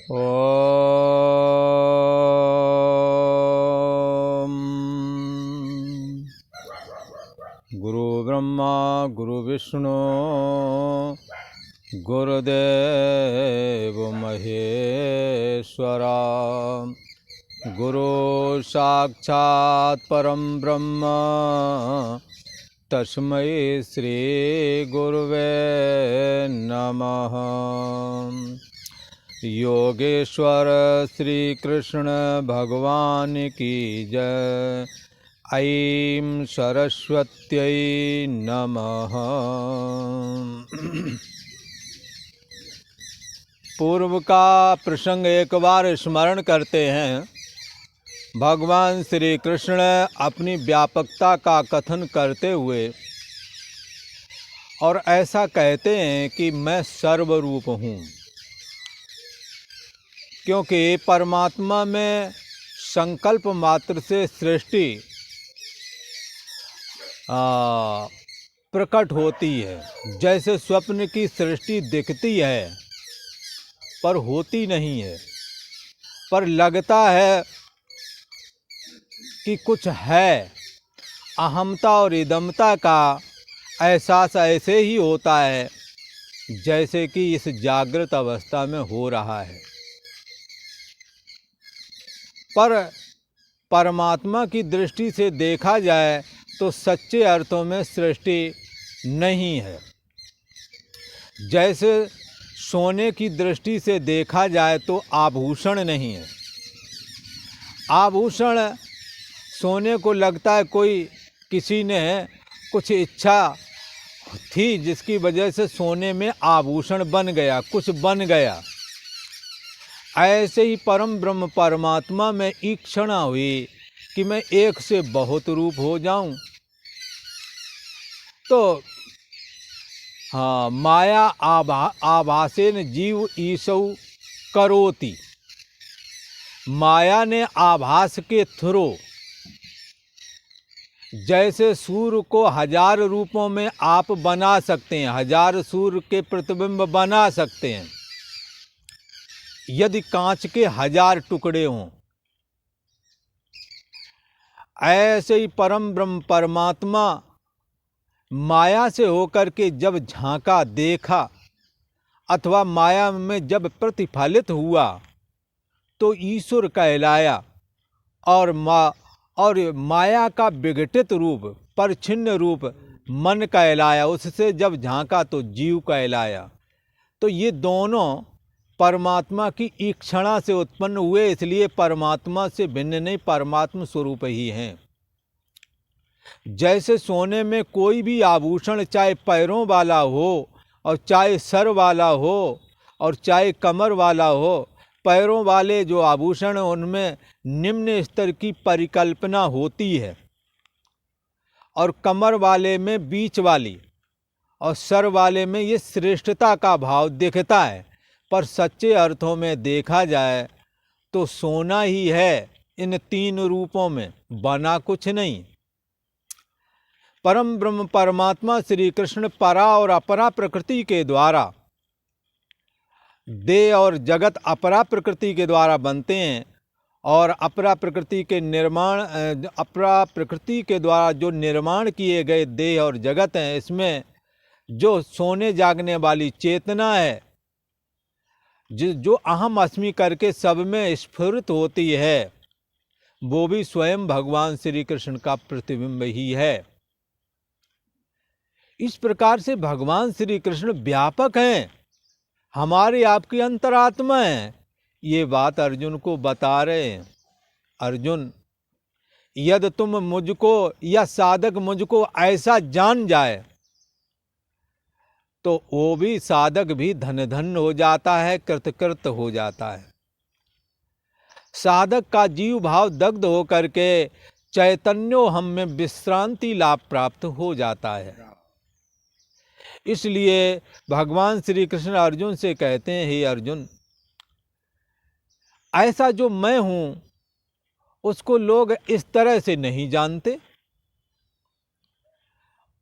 ओम गुरु ब्रह्मा गुरु विष्णु गुरुदेव महेश्वरा गुरु साक्षात् परम ब्रह्म तस्मै श्री गुरुवे नमः। योगेश्वर श्री कृष्ण भगवान की जय। ऐं सरस्वत्यै नमः। पूर्व का प्रसंग एक बार स्मरण करते हैं। भगवान श्री कृष्ण अपनी व्यापकता का कथन करते हुए और ऐसा कहते हैं कि मैं सर्वरूप हूँ, क्योंकि परमात्मा में संकल्प मात्र से सृष्टि प्रकट होती है। जैसे स्वप्न की सृष्टि दिखती है पर होती नहीं है, पर लगता है कि कुछ है। अहमता और इदमता का एहसास ऐसे ही होता है जैसे कि इस जागृत अवस्था में हो रहा है। पर परमात्मा की दृष्टि से देखा जाए तो सच्चे अर्थों में सृष्टि नहीं है। जैसे सोने की दृष्टि से देखा जाए तो आभूषण नहीं है। आभूषण सोने को लगता है कोई किसी ने कुछ इच्छा थी जिसकी वजह से सोने में आभूषण बन गया, कुछ बन गया। ऐसे ही परम ब्रह्म परमात्मा में ईक्षणा हुई कि मैं एक से बहुत रूप हो जाऊं। तो हाँ, माया आभासेन जीव ईसौ करोति। माया ने आभास के थ्रू जैसे सूर्य को हजार रूपों में आप बना सकते हैं, हजार सूर्य के प्रतिबिंब बना सकते हैं यदि कांच के हजार टुकड़े हों। ऐसे ही परम ब्रह्म परमात्मा माया से होकर के जब झांका, देखा अथवा माया में जब प्रतिफलित हुआ तो ईश्वर कहलाया। और माया का विघटित रूप, परछिन्न रूप मन कहलाया। उससे जब झांका तो जीव कहलाया। तो ये दोनों परमात्मा की ईक्षणा से उत्पन्न हुए, इसलिए परमात्मा से भिन्न नहीं, परमात्मा स्वरूप ही हैं। जैसे सोने में कोई भी आभूषण चाहे पैरों वाला हो और चाहे सर वाला हो और चाहे कमर वाला हो, पैरों वाले जो आभूषण उनमें निम्न स्तर की परिकल्पना होती है और कमर वाले में बीच वाली और सर वाले में ये श्रेष्ठता का भाव दिखता है। पर सच्चे अर्थों में देखा जाए तो सोना ही है इन तीन रूपों में, बना कुछ नहीं। परम ब्रह्म परमात्मा श्री कृष्ण परा और अपरा प्रकृति के द्वारा, देह और जगत अपरा प्रकृति के द्वारा बनते हैं। और अपरा प्रकृति के निर्माण, अपरा प्रकृति के द्वारा जो निर्माण किए गए देह और जगत हैं, इसमें जो सोने जागने वाली चेतना है, जो अहम अस्मि करके सब में स्फुरित होती है, वो भी स्वयं भगवान श्री कृष्ण का प्रतिबिंब ही है। इस प्रकार से भगवान श्री कृष्ण व्यापक हैं, हमारे आपकी अंतरात्मा है। ये बात अर्जुन को बता रहे हैं। अर्जुन, यदि तुम मुझको या साधक मुझको ऐसा जान जाए तो वो भी साधक भी धन धन हो जाता है, कृतकृत हो जाता है। साधक का जीव भाव दग्ध हो करके चैतन्यो हम में विश्रांति लाभ प्राप्त हो जाता है। इसलिए भगवान श्री कृष्ण अर्जुन से कहते हैं, हे अर्जुन, ऐसा जो मैं हूं उसको लोग इस तरह से नहीं जानते,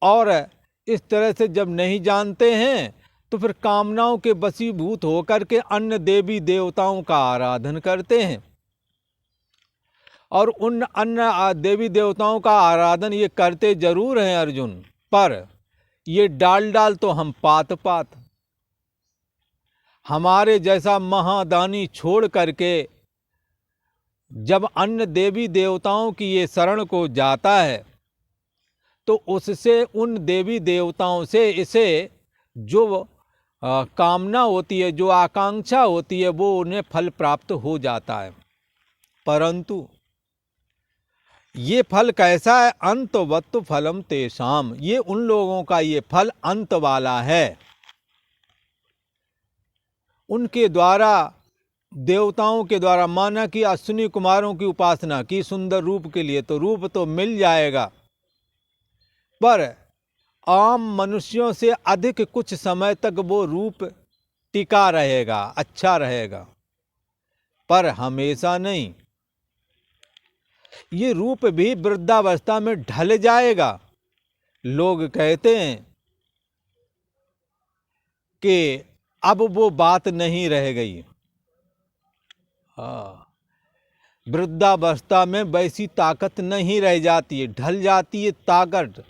और इस तरह से जब नहीं जानते हैं तो फिर कामनाओं के वशीभूत होकर के अन्य देवी देवताओं का आराधन करते हैं। और उन अन्य देवी देवताओं का आराधन ये करते जरूर हैं अर्जुन, पर ये डाल तो हम पात पात। हमारे जैसा महादानी छोड़ करके जब अन्य देवी देवताओं की ये शरण को जाता है तो उससे, उन देवी देवताओं से इसे जो कामना होती है, जो आकांक्षा होती है, वो उन्हें फल प्राप्त हो जाता है। परंतु ये फल कैसा है? अंतवत्तु फलम तेषाम, ये उन लोगों का ये फल अंत वाला है। उनके द्वारा, देवताओं के द्वारा, माना कि अश्विनी कुमारों की उपासना की सुंदर रूप के लिए, तो रूप तो मिल जाएगा, पर आम मनुष्यों से अधिक कुछ समय तक वो रूप टिका रहेगा, अच्छा रहेगा, पर हमेशा नहीं। ये रूप भी वृद्धावस्था में ढल जाएगा। लोग कहते हैं कि अब वो बात नहीं रह गई। वृद्धावस्था में वैसी ताकत नहीं रह जाती है, ढल जाती है ताकत,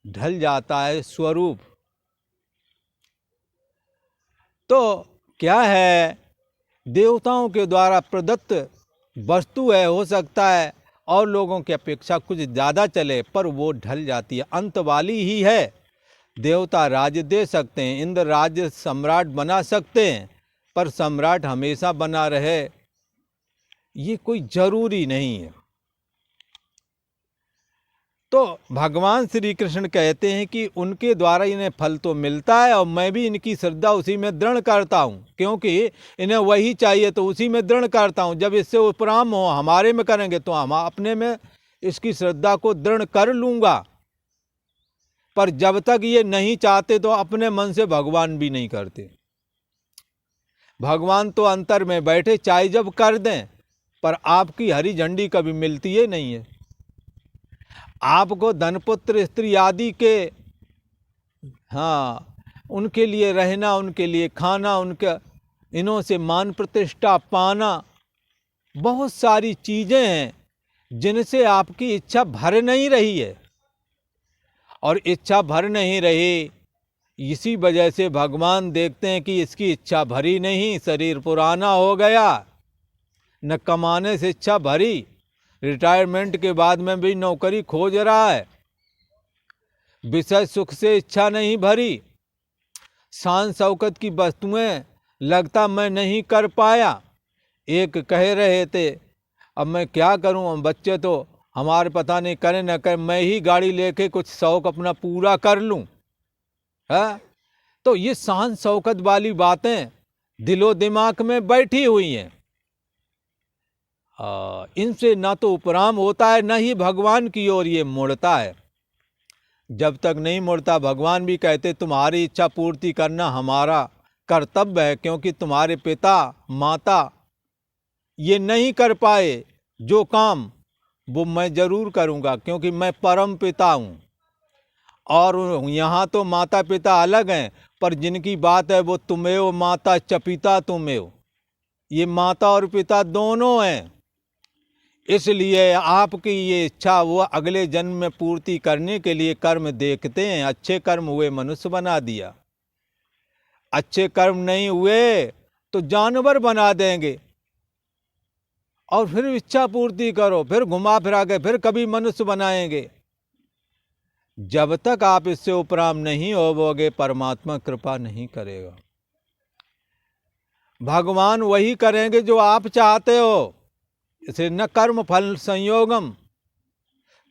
ढल जाता है स्वरूप। तो क्या है, देवताओं के द्वारा प्रदत्त वस्तु है, हो सकता है और लोगों की अपेक्षा कुछ ज़्यादा चले, पर वो ढल जाती है, अंत वाली ही है। देवता राज्य दे सकते हैं, इंद्र राज्य सम्राट बना सकते हैं, पर सम्राट हमेशा बना रहे ये कोई जरूरी नहीं है। तो भगवान श्री कृष्ण कहते हैं कि उनके द्वारा इन्हें फल तो मिलता है, और मैं भी इनकी श्रद्धा उसी में दृढ़ करता हूँ, क्योंकि इन्हें वही चाहिए तो उसी में दृढ़ करता हूँ। जब इससे उपराम हो हमारे में करेंगे तो हम अपने में इसकी श्रद्धा को दृढ़ कर लूँगा। पर जब तक ये नहीं चाहते तो अपने मन से भगवान भी नहीं करते। भगवान तो अंतर में बैठे चाहे जब कर दें, पर आपकी हरी झंडी कभी मिलती है नहीं है। आपको धनपुत्र स्त्री आदि के, हाँ, उनके लिए रहना, उनके लिए खाना, उनके इन्हों से मान प्रतिष्ठा पाना, बहुत सारी चीज़ें हैं जिनसे आपकी इच्छा भर नहीं रही है। और इच्छा भर नहीं रही, इसी वजह से भगवान देखते हैं कि इसकी इच्छा भरी नहीं, शरीर पुराना हो गया, न कमाने से इच्छा भरी, रिटायरमेंट के बाद में भी नौकरी खोज रहा है, विषय सुख से इच्छा नहीं भरी, शान शौकत की वस्तुएं लगता मैं नहीं कर पाया। एक कह रहे थे, अब मैं क्या करूं, हम बच्चे तो हमारे पता नहीं करें न करें, मैं ही गाड़ी लेके कुछ शौक अपना पूरा कर लूं, है? तो ये शान शौकत वाली बातें दिलो दिमाग में बैठी हुई हैं। इनसे ना तो उपराम होता है, न ही भगवान की ओर ये मुड़ता है। जब तक नहीं मुड़ता, भगवान भी कहते तुम्हारी इच्छा पूर्ति करना हमारा कर्तव्य है, क्योंकि तुम्हारे पिता माता ये नहीं कर पाए जो काम, वो मैं जरूर करूँगा, क्योंकि मैं परम पिता हूँ। और यहाँ तो माता पिता अलग हैं, पर जिनकी बात है वो तुम्हें माता च पिता तुम्हें, ये माता और पिता दोनों हैं। इसलिए आपकी ये इच्छा वो अगले जन्म में पूर्ति करने के लिए कर्म देखते हैं। अच्छे कर्म हुए मनुष्य बना दिया, अच्छे कर्म नहीं हुए तो जानवर बना देंगे, और फिर इच्छा पूर्ति करो, फिर घुमा फिरा के फिर कभी मनुष्य बनाएंगे। जब तक आप इससे उपराम नहीं होवोगे, परमात्मा कृपा नहीं करेगा। भगवान वही करेंगे जो आप चाहते हो। इसे न कर्म फल संयोगम,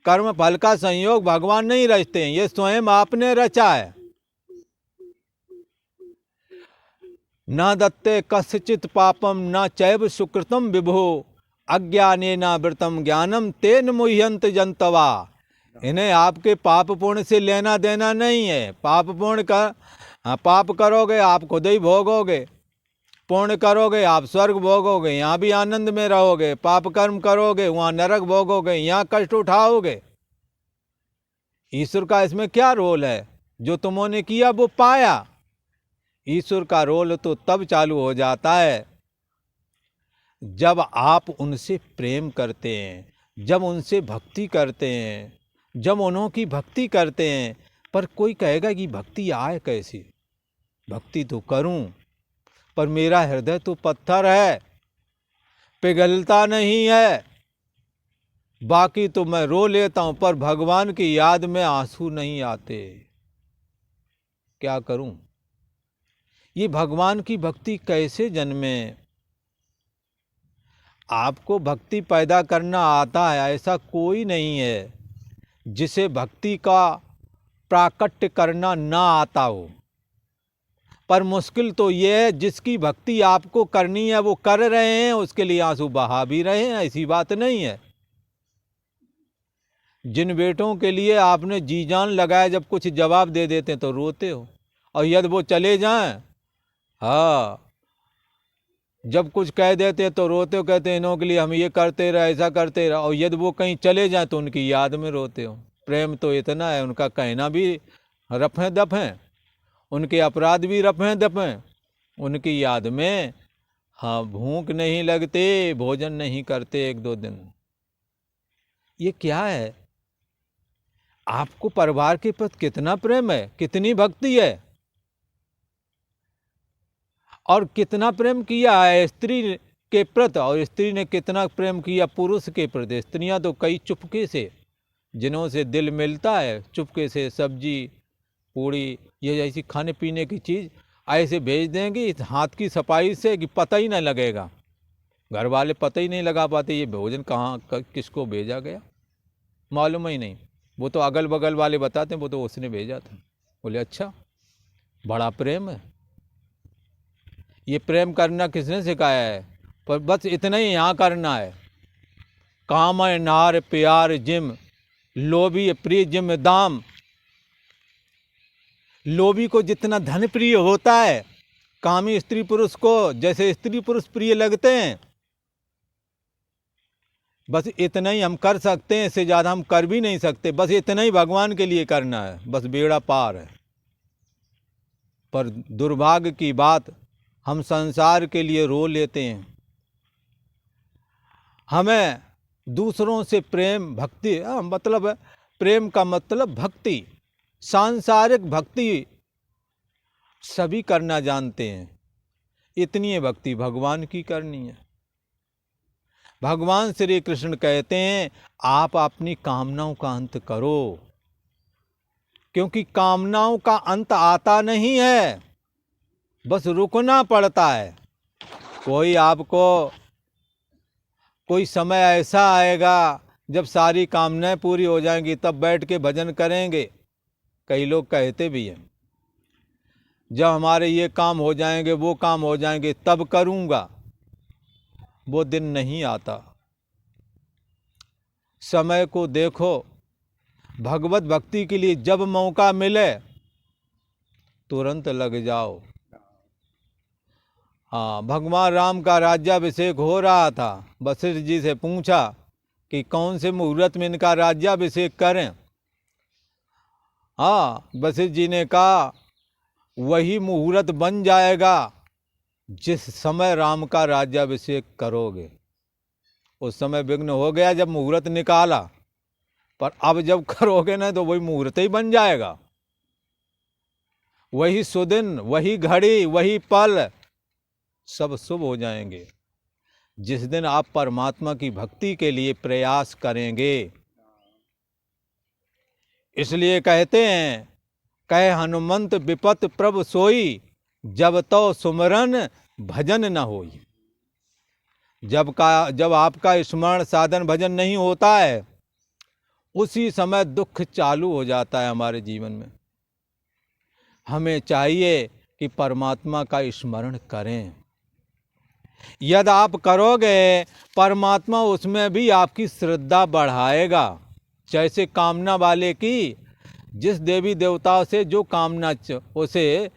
कर्म फल का संयोग भगवान नहीं रचते हैं, ये स्वयं आपने रचा है। न दत्ते कस्यचित पापम न चैव सुकृतम विभो अज्ञानेनावृतम ज्ञानम तेन मुह्यंत जंतवा। इन्हें आपके पाप पुण्य से लेना देना नहीं है। पाप पुण्य का पाप करोगे आप खुद ही भोगोगे, पुण्य करोगे आप स्वर्ग भोगोगे, यहाँ भी आनंद में रहोगे। पाप कर्म करोगे वहाँ नरक भोगोगे, यहाँ कष्ट उठाओगे। ईश्वर का इसमें क्या रोल है? जो तुमने किया वो पाया। ईश्वर का रोल तो तब चालू हो जाता है जब आप उनसे प्रेम करते हैं, जब उनसे भक्ति करते हैं, जब उन्हों की भक्ति करते हैं। पर कोई कहेगा कि भक्ति आए कैसी? भक्ति तो करूं, पर मेरा हृदय तो पत्थर है, पिघलता नहीं है। बाकी तो मैं रो लेता हूं, पर भगवान की याद में आंसू नहीं आते। क्या करूं? ये भगवान की भक्ति कैसे जन्मे? आपको भक्ति पैदा करना आता है ऐसा कोई नहीं है जिसे भक्ति का प्राकट्य करना ना आता हो। पर मुश्किल तो ये है जिसकी भक्ति आपको करनी है वो कर रहे हैं, उसके लिए आंसू बहा भी रहे हैं, ऐसी बात नहीं है। जिन बेटों के लिए आपने जी जान लगाया, जब कुछ जवाब दे देते तो रोते हो, और यदि वो चले जाएं, हाँ, जब कुछ कह देते तो रोते हो, कहते हैं इन्हों के लिए हम ये करते रहे, ऐसा करते रहे। और यदि वो कहीं चले जाएं तो उनकी याद में रोते हो। प्रेम तो इतना है, उनका कहना भी रफे दफे, उनके अपराध भी रफे दफे, उनकी याद में हाँ भूख नहीं लगते, भोजन नहीं करते 1-2 दिन। ये क्या है? आपको परिवार के प्रति कितना प्रेम है, कितनी भक्ति है, और कितना प्रेम किया है स्त्री के प्रति, और स्त्री ने कितना प्रेम किया पुरुष के प्रति। स्त्रियां तो कई चुपके से, जिन्हों से दिल मिलता है, चुपके से सब्जी पूड़ी ये ऐसी खाने पीने की चीज़ ऐसे भेज देंगे इस हाथ की सफाई से कि पता ही नहीं लगेगा, घर वाले पता ही नहीं लगा पाते ये भोजन कहाँ किसको भेजा गया, मालूम ही नहीं। वो तो अगल बगल वाले बताते हैं वो तो उसने भेजा था। बोले अच्छा, बड़ा प्रेम है। ये प्रेम करना किसने सिखाया है? पर बस इतना ही यहाँ करना है। काम है नार प्यार जिम, लोभी प्रिय जिम दाम। लोभी को जितना धन प्रिय होता है, कामी स्त्री पुरुष को जैसे स्त्री पुरुष प्रिय लगते हैं। बस इतना ही हम कर सकते हैं, इससे ज़्यादा हम कर भी नहीं सकते। बस इतना ही भगवान के लिए करना है, बस बेड़ा पार है। पर दुर्भाग्य की बात, हम संसार के लिए रो लेते हैं। हमें दूसरों से प्रेम भक्ति, मतलब प्रेम का मतलब भक्ति, सांसारिक भक्ति सभी करना जानते हैं, इतनी भक्ति भगवान की करनी है। भगवान श्री कृष्ण कहते हैं आप अपनी कामनाओं का अंत करो, क्योंकि कामनाओं का अंत आता नहीं है, बस रुकना पड़ता है। कोई समय ऐसा आएगा जब सारी कामनाएं पूरी हो जाएंगी, तब बैठ के भजन करेंगे। कई लोग कहते भी हैं जब हमारे ये काम हो जाएंगे, वो काम हो जाएंगे, तब करूँगा। वो दिन नहीं आता। समय को देखो, भगवत भक्ति के लिए जब मौका मिले तुरंत लग जाओ। हाँ, भगवान राम का राज्याभिषेक हो रहा था। वशिष्ठ जी से पूछा कि कौन से मुहूर्त में इनका राज्याभिषेक करें। हाँ, वशिष्ठ जी ने कहा वही मुहूर्त बन जाएगा जिस समय राम का राज्याभिषेक करोगे। उस समय विघ्न हो गया जब मुहूर्त निकाला, पर अब जब करोगे ना तो वही मुहूर्त ही बन जाएगा। वही सुदिन, वही घड़ी, वही पल सब शुभ हो जाएंगे जिस दिन आप परमात्मा की भक्ति के लिए प्रयास करेंगे। इसलिए कहते हैं कहे हनुमंत विपत प्रभु सोई, जब तो सुमरन भजन न होई। जब आपका स्मरण साधन भजन नहीं होता है, उसी समय दुख चालू हो जाता है हमारे जीवन में। हमें चाहिए कि परमात्मा का स्मरण करें। यदि आप करोगे, परमात्मा उसमें भी आपकी श्रद्धा बढ़ाएगा। जैसे कामना वाले की जिस देवी देवताओं से जो कामना उसे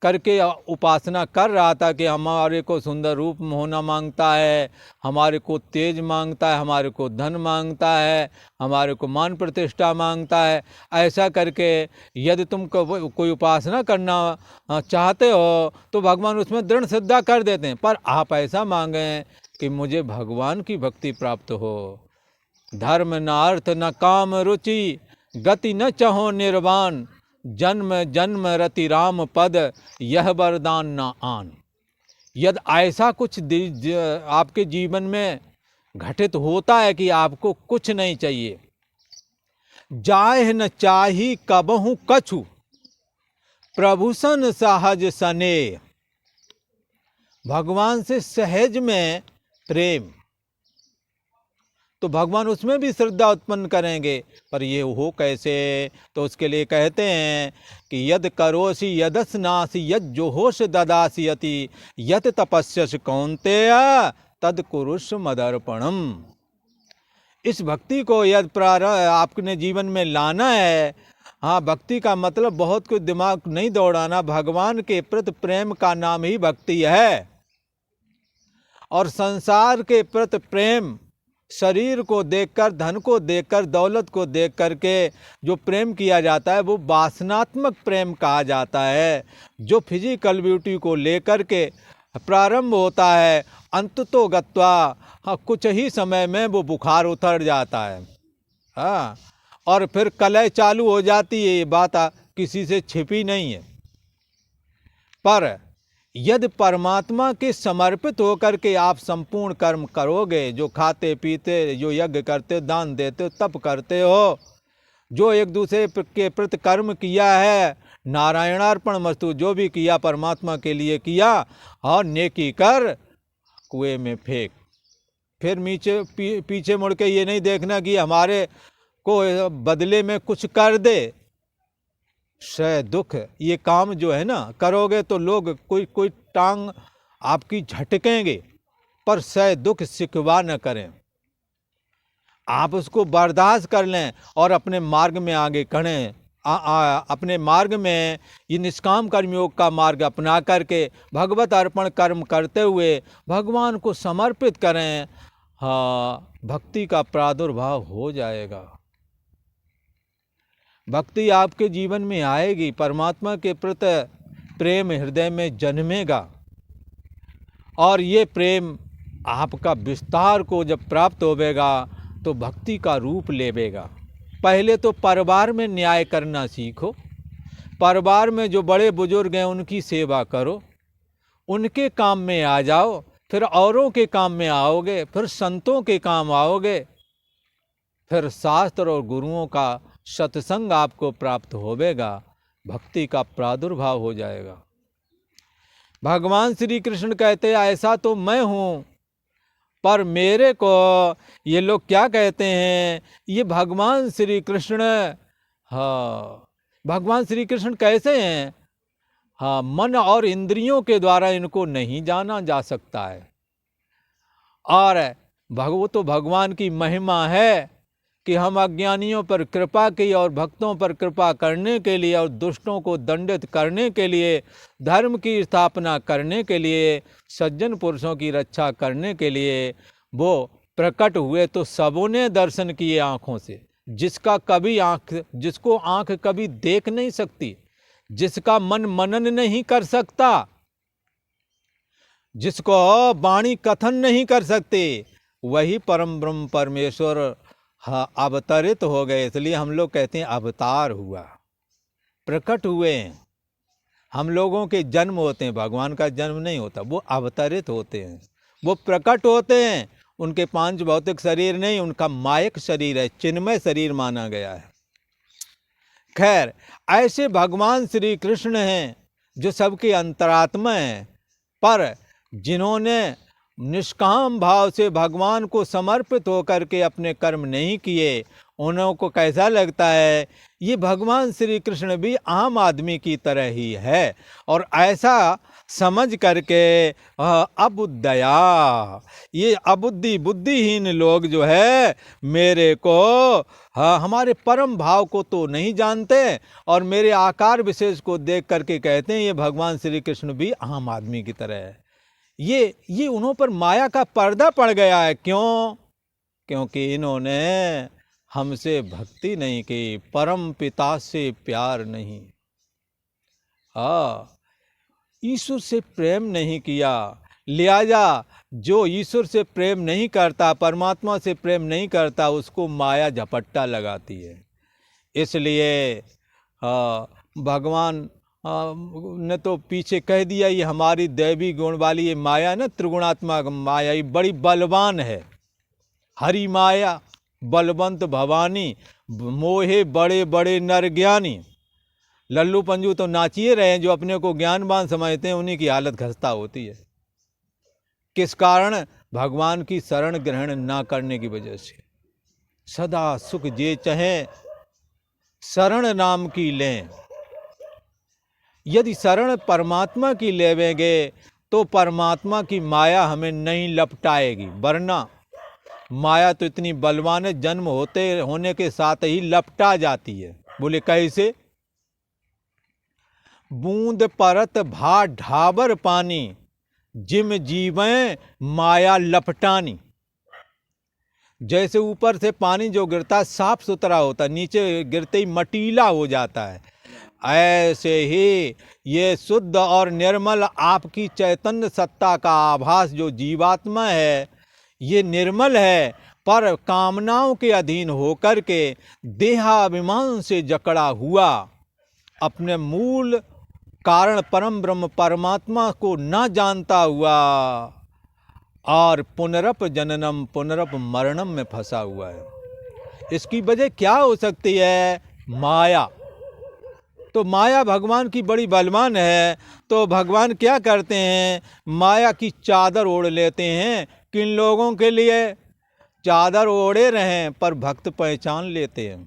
करके उपासना कर रहा था कि हमारे को सुंदर रूप होना मांगता है, हमारे को तेज मांगता है, हमारे को धन मांगता है, हमारे को मान प्रतिष्ठा मांगता है, ऐसा करके यदि तुम कोई उपासना करना चाहते हो तो भगवान उसमें दृढ़ श्रद्धा कर देते हैं। पर आप ऐसा मांगें कि मुझे भगवान की भक्ति प्राप्त हो, धर्म न अर्थ न काम रुचि, गति न चाहो निर्वाण, जन्म जन्म रति राम पद, यह वरदान न आन। यदि ऐसा कुछ आपके जीवन में घटित होता है कि आपको कुछ नहीं चाहिए, जाह न चाही कबहु कछु, प्रभु सन सहज सने, भगवान से सहज में प्रेम, तो भगवान उसमें भी श्रद्धा उत्पन्न करेंगे। पर ये हो कैसे? तो उसके लिए कहते हैं कि यद करोसि यदस्नासि यद जोहोश ददासि यति, यत तपस्यस कौन्तेय तद कुरुष मदर्पणम। इस भक्ति को यदि आपने जीवन में लाना है, हाँ, भक्ति का मतलब बहुत कुछ दिमाग नहीं दौड़ाना, भगवान के प्रति प्रेम का नाम ही भक्ति है। और संसार के प्रति प्रेम, शरीर को देखकर, धन को देखकर, दौलत को देख करके जो प्रेम किया जाता है वो वासनात्मक प्रेम कहा जाता है, जो फिजिकल ब्यूटी को लेकर के प्रारंभ होता है, अंत तो गत्वा, हाँ, कुछ ही समय में वो बुखार उतर जाता है, हाँ, और फिर कलह चालू हो जाती है। ये बात किसी से छिपी नहीं है। पर यदि परमात्मा के समर्पित होकर के आप संपूर्ण कर्म करोगे, जो खाते पीते, जो यज्ञ करते, दान देते, तप करते हो, जो एक दूसरे के प्रति कर्म किया है, नारायणार्पण मस्तु, जो भी किया परमात्मा के लिए किया, और नेकी कर कुएं में फेंक। फिर पीछे मुड़ के ये नहीं देखना कि हमारे को बदले में कुछ कर दे। सह दुख, ये काम जो है ना करोगे तो लोग कोई टांग आपकी झटकेंगे, पर सह दुख सिकवा न करें, आप उसको बर्दाश्त कर लें और अपने मार्ग में आगे बढ़ें। अपने मार्ग में ये निष्काम कर्मयोग का मार्ग अपना करके भगवत अर्पण कर्म करते हुए भगवान को समर्पित करें। हाँ, भक्ति का प्रादुर्भाव हो जाएगा, भक्ति आपके जीवन में आएगी, परमात्मा के प्रति प्रेम हृदय में जन्मेगा, और ये प्रेम आपका विस्तार को जब प्राप्त होवेगा तो भक्ति का रूप लेवेगा। पहले तो परिवार में न्याय करना सीखो, परिवार में जो बड़े बुजुर्ग हैं उनकी सेवा करो, उनके काम में आ जाओ, फिर औरों के काम में आओगे, फिर संतों के काम आओगे, फिर शास्त्र और गुरुओं का सत्संग आपको प्राप्त होवेगा, भक्ति का प्रादुर्भाव हो जाएगा। भगवान श्री कृष्ण कहते हैं ऐसा तो मैं हूँ, पर मेरे को ये लोग क्या कहते हैं, ये भगवान श्री कृष्ण, हाँ, भगवान श्री कृष्ण कैसे हैं? हाँ, मन और इंद्रियों के द्वारा इनको नहीं जाना जा सकता है। और वो तो भगवान की महिमा है कि हम अज्ञानियों पर कृपा की और भक्तों पर कृपा करने के लिए और दुष्टों को दंडित करने के लिए, धर्म की स्थापना करने के लिए, सज्जन पुरुषों की रक्षा करने के लिए वो प्रकट हुए। तो सबों ने दर्शन किए आँखों से, जिसको आँख कभी देख नहीं सकती, जिसका मन मनन नहीं कर सकता, जिसको वाणी कथन नहीं कर सकते, वही परम ब्रह्म परमेश्वर हाँ अवतरित हो गए। इसलिए हम लोग कहते हैं अवतार हुआ, प्रकट हुए हैं। हम लोगों के जन्म होते हैं, भगवान का जन्म नहीं होता, वो अवतरित होते हैं, वो प्रकट होते हैं। उनके पांच भौतिक शरीर नहीं, उनका मायक शरीर है, चिन्मय शरीर माना गया है। खैर, ऐसे भगवान श्री कृष्ण हैं जो सबके अंतरात्मा हैं, पर जिन्होंने निष्काम भाव से भगवान को समर्पित होकर के अपने कर्म नहीं किए, उन्हों को कैसा लगता है ये भगवान श्री कृष्ण भी आम आदमी की तरह ही है। और ऐसा समझ करके अबुद्धया, ये अबुद्धि बुद्धिहीन लोग जो है मेरे को, हमारे परम भाव को तो नहीं जानते और मेरे आकार विशेष को देख करके कहते हैं ये भगवान श्री कृष्ण भी आम आदमी की तरह है। ये उन्हों पर माया का पर्दा पड़ गया है। क्यों? क्योंकि इन्होंने हमसे भक्ति नहीं की, परम पिता से प्यार नहीं, ईश्वर से प्रेम नहीं किया। लिहाजा जो ईश्वर से प्रेम नहीं करता, परमात्मा से प्रेम नहीं करता, उसको माया झपट्टा लगाती है। इसलिए भगवान ने तो पीछे कह दिया ये हमारी दैवी गुण वाली ये माया ना, त्रिगुणात्मक माया, ये बड़ी बलवान है। हरि माया बलवंत भवानी, मोहे बड़े बड़े नर ज्ञानी। लल्लू पंजू तो नाचिए रहे हैं, जो अपने को ज्ञानवान समझते हैं उन्हीं की हालत खस्ता होती है। किस कारण? भगवान की शरण ग्रहण ना करने की वजह से। सदा सुख जे चाहें शरण नाम की लें। यदि शरण परमात्मा की लेवेंगे तो परमात्मा की माया हमें नहीं लपटाएगी, वरना माया तो इतनी बलवान है, जन्म होने के साथ ही लपटा जाती है। बोले कैसे? बूंद परत भा ढाबर पानी, जिम जीवें माया लपटानी। जैसे ऊपर से पानी जो गिरता साफ सुथरा होता, नीचे गिरते ही मटीला हो जाता है, ऐसे ही ये शुद्ध और निर्मल आपकी चैतन्य सत्ता का आभास जो जीवात्मा है, ये निर्मल है, पर कामनाओं के अधीन होकर के देहाभिमान से जकड़ा हुआ, अपने मूल कारण परम ब्रह्म परमात्मा को न जानता हुआ और पुनरप जननम पुनरप मरणम में फंसा हुआ है। इसकी वजह क्या हो सकती है? माया। तो माया भगवान की बड़ी बलवान है। तो भगवान क्या करते हैं? माया की चादर ओढ़ लेते हैं। किन लोगों के लिए? चादर ओढ़े रहें पर भक्त पहचान लेते हैं।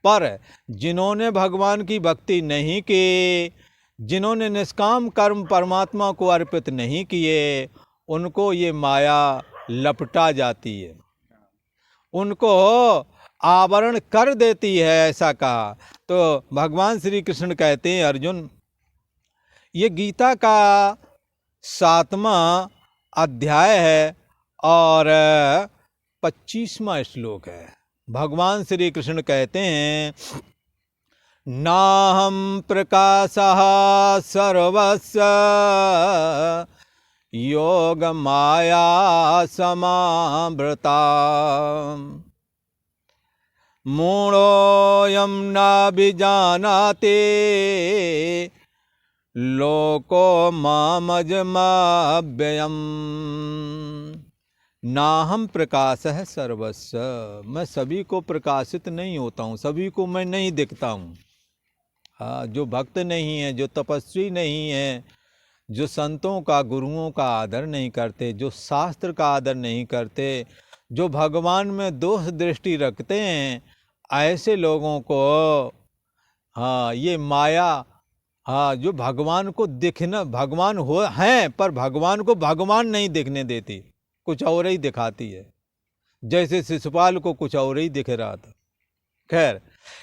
पर जिन्होंने भगवान की भक्ति नहीं की, जिन्होंने निष्काम कर्म परमात्मा को अर्पित नहीं किए, उनको ये माया लपटा जाती है, उनको आवरण कर देती है, ऐसा कहा। तो भगवान श्री कृष्ण कहते हैं, अर्जुन, ये गीता का 7वां अध्याय है और 25वां श्लोक है। भगवान श्री कृष्ण कहते हैं, नाहं प्रकाशः सर्वस्य योग माया समावृता, मूढ़ोऽयं नाभिजानाति लोको मामजमव्ययम्। नाहं प्रकाशः सर्वस्य, मैं सभी को प्रकाशित नहीं होता हूँ, सभी को मैं नहीं दिखता हूँ। हाँ, जो भक्त नहीं है, जो तपस्वी नहीं है, जो संतों का गुरुओं का आदर नहीं करते, जो शास्त्र का आदर नहीं करते, जो भगवान में दोष दृष्टि रखते हैं, ऐसे लोगों को ये माया, जो भगवान को दिखना, भगवान हो हैं पर भगवान को भगवान नहीं दिखने देती, कुछ और ही दिखाती है। जैसे शिशुपाल को कुछ और ही दिख रहा था। खैर,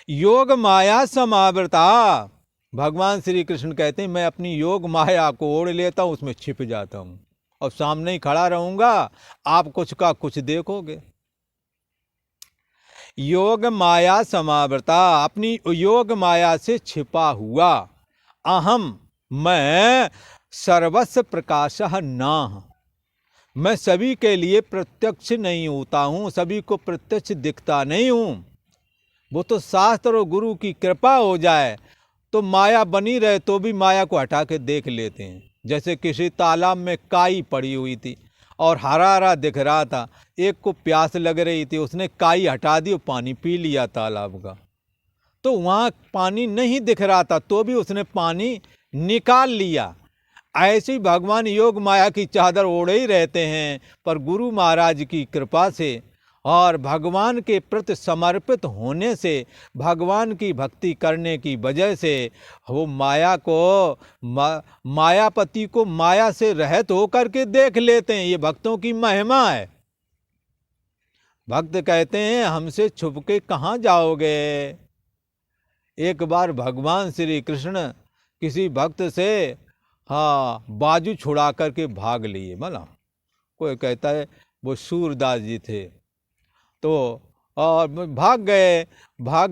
योग माया समावृता, भगवान श्री कृष्ण कहते हैं, मैं अपनी योग माया को ओढ़ लेता हूँ, उसमें छिप जाता हूँ और सामने ही खड़ा रहूंगा, आप कुछ का कुछ देखोगे। योग माया समावृता, अपनी योग माया से छिपा हुआ। अहम, मैं सर्वस्व प्रकाशः नाह, मैं सभी के लिए प्रत्यक्ष नहीं होता हूँ, सभी को प्रत्यक्ष दिखता नहीं हूँ। वो तो शास्त्र और गुरु की कृपा हो जाए तो माया बनी रहे तो भी माया को हटा के देख लेते हैं। जैसे किसी तालाब में काई पड़ी हुई थी और हरा हरा दिख रहा था, एक को प्यास लग रही थी, उसने काई हटा दी और पानी पी लिया तालाब का। तो वहाँ पानी नहीं दिख रहा था तो भी उसने पानी निकाल लिया। ऐसे ही भगवान योग माया की चादर ओढ़े ही रहते हैं, पर गुरु महाराज की कृपा से और भगवान के प्रति समर्पित होने से, भगवान की भक्ति करने की वजह से वो माया को, मायापति को माया से रहित होकर के देख लेते हैं। ये भक्तों की महिमा है। भक्त कहते हैं हमसे छुप के कहाँ जाओगे। एक बार भगवान श्री कृष्ण किसी भक्त से बाजू छुड़ा करके भाग लिए। मतलब कोई कहता है वो सूरदास जी थे, तो और भाग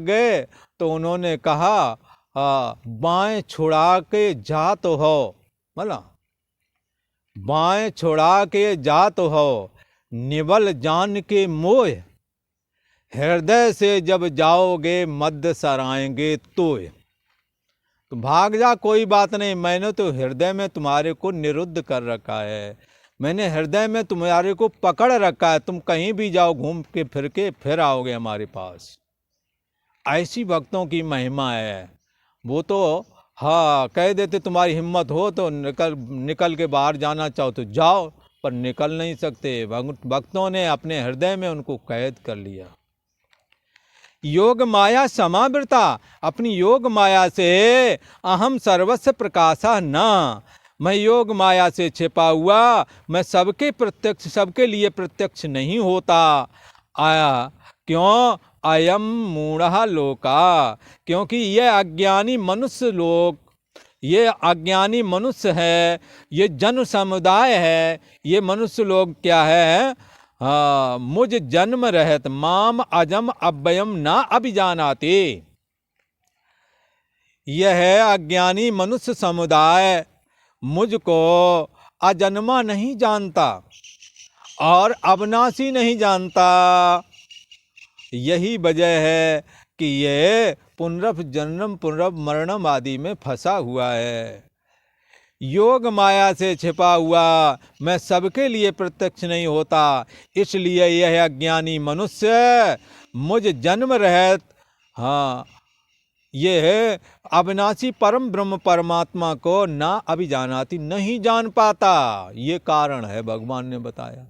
गए तो उन्होंने कहा बाएं छुड़ा के जा तो हो, मतलब बाएं छुड़ा के जा तो हो, निबल जान के मोह, हृदय से जब जाओगे मध्य सराएंगे तोय। तो भाग जा, कोई बात नहीं, मैंने तो हृदय में तुम्हारे को निरुद्ध कर रखा है, मैंने हृदय में तुम्हारे को पकड़ रखा है, तुम कहीं भी जाओ घूम के फिर आओगे हमारे पास। ऐसी भक्तों की महिमा है। वो तो कह देते तुम्हारी हिम्मत हो तो निकल के बाहर जाना चाहो तो जाओ, पर निकल नहीं सकते। भक्तों ने अपने हृदय में उनको कैद कर लिया। योग माया समावृता, अपनी योग माया से अहम सर्वस्व प्रकाशा न, मैं योग माया से छिपा हुआ, मैं सबके लिए प्रत्यक्ष नहीं होता। आया क्यों? अयम मूढ़ा लोका, क्योंकि ये अज्ञानी मनुष्य लोग, ये अज्ञानी मनुष्य है, ये जन समुदाय है, ये मनुष्य लोग क्या है? मुझ जन्म रहत माम अजम अव्ययम ना अभिजानाते। यह है अज्ञानी मनुष्य समुदाय मुझको अजन्मा नहीं जानता और अविनाशी नहीं जानता। यही वजह है कि ये पुनर्जन्म पुनर्मरणम आदि में फंसा हुआ है। योग माया से छिपा हुआ मैं सबके लिए प्रत्यक्ष नहीं होता, इसलिए यह अज्ञानी मनुष्य मुझ जन्म रहत ये है अविनाशी परम ब्रह्म परमात्मा को ना अभिजानाति, नहीं जान पाता। ये कारण है, भगवान ने बताया।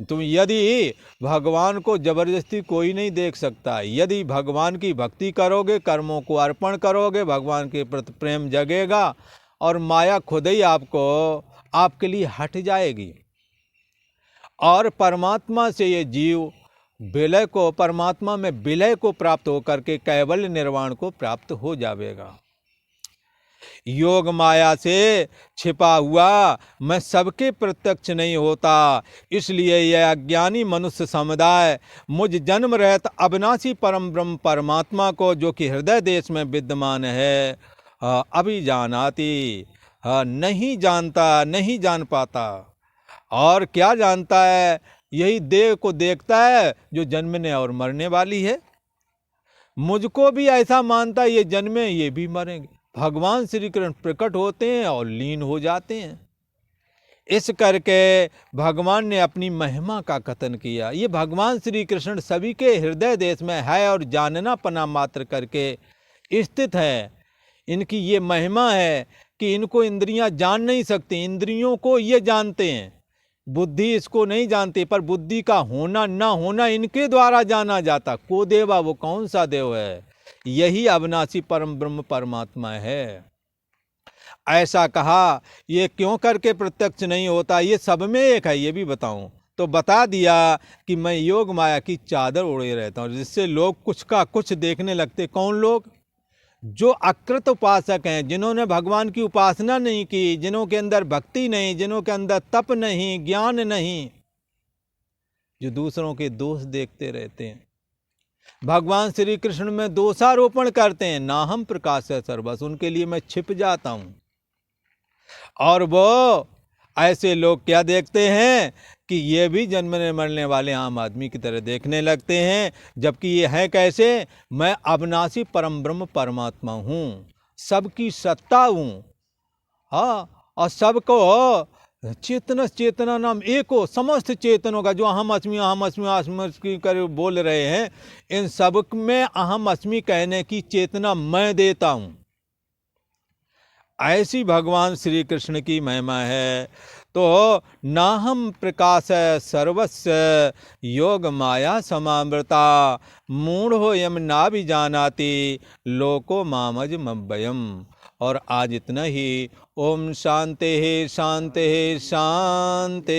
तुम यदि भगवान को जबरदस्ती कोई नहीं देख सकता, यदि भगवान की भक्ति करोगे, कर्मों को अर्पण करोगे, भगवान के प्रति प्रेम जगेगा और माया खुद ही आपके लिए हट जाएगी और परमात्मा से ये जीव विलय को, परमात्मा में विलय को प्राप्त होकर के कैवल्य निर्वाण को प्राप्त हो जाएगा। योग माया से छिपा हुआ मैं सबके प्रत्यक्ष नहीं होता, इसलिए यह अज्ञानी मनुष्य समुदाय मुझ जन्म रहत अविनाशी परम ब्रह्म परमात्मा को, जो कि हृदय देश में विद्यमान है, अभिजानाति, नहीं जानता, नहीं जान पाता। और क्या जानता है? यही देह को देखता है जो जन्मने और मरने वाली है। मुझको भी ऐसा मानता है, ये जन्मे ये भी मरेंगे। भगवान श्री कृष्ण प्रकट होते हैं और लीन हो जाते हैं। इस करके भगवान ने अपनी महिमा का कथन किया। ये भगवान श्री कृष्ण सभी के हृदय देश में है और जानना पना मात्र करके स्थित है। इनकी ये महिमा है कि इनको इंद्रियां जान नहीं सकती, इंद्रियों को ये जानते हैं, बुद्धि इसको नहीं जानती, पर बुद्धि का होना ना होना इनके द्वारा जाना जाता। को देवा, वो कौन सा देव है? यही अविनाशी परम ब्रह्म परमात्मा है। ऐसा कहा। ये क्यों करके प्रत्यक्ष नहीं होता? ये सब में एक है, ये भी बताऊं तो बता दिया कि मैं योग माया की चादर ओढ़े रहता हूँ, जिससे लोग कुछ का कुछ देखने लगते। कौन लोग? जो अकृत उपासक हैं, जिन्होंने भगवान की उपासना नहीं की, जिन्हों के अंदर भक्ति नहीं, जिन्हों के अंदर तप नहीं, ज्ञान नहीं, जो दूसरों के दोष देखते रहते हैं, भगवान श्री कृष्ण में दोषारोपण करते हैं। ना हम प्रकाश है सर्वस, उनके लिए मैं छिप जाता हूं। और वो ऐसे लोग क्या देखते हैं कि ये भी जन्मने मरने वाले आम आदमी की तरह देखने लगते हैं, जबकि ये है कैसे? मैं अविनाशी परम ब्रह्म परमात्मा हूँ, सबकी सत्ता हूँ, और सबको चेतना नाम एक हो, समस्त चेतनों का जो अहम अस्मि अहम अस्मि अहम अस्मि कर बोल रहे हैं, इन सब में अहम अस्मि कहने की चेतना मैं देता हूँ। ऐसी भगवान श्री कृष्ण की महिमा है। तो नाहम प्रकाश सर्वस्य योग माया समावृता मूढ़ो यम ना भी जानाति लोको मामज मव्ययम। और आज इतना ही। ओम शांति शांति शांति।